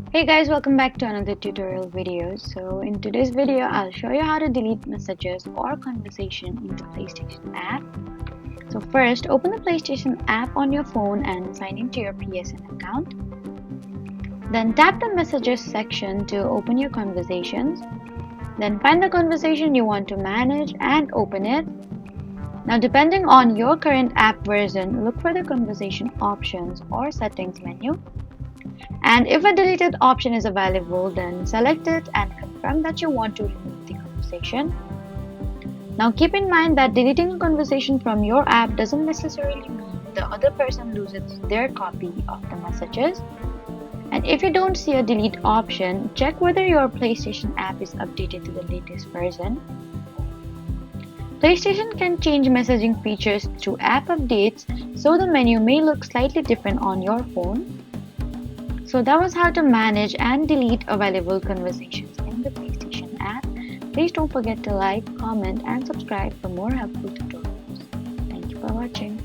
Hey guys, welcome back to another tutorial video. So in today's video, I'll show you how to delete messages or conversation in the PlayStation app. So first, open the PlayStation app on your phone and sign into your PSN account. Then tap the messages section to open your conversations. Then find the conversation you want to manage and open it. Now depending on your current app version, look for the conversation options or settings menu. And if a deleted option is available, then select it and confirm that you want to remove the conversation. Now keep in mind that deleting a conversation from your app doesn't necessarily mean the other person loses their copy of the messages. And if you don't see a delete option, check whether your PlayStation app is updated to the latest version. PlayStation can change messaging features through app updates, so the menu may look slightly different on your phone. So that was how to manage and delete available conversations in the PlayStation app. Please don't forget to like, comment, and subscribe for more helpful tutorials. Thank you for watching.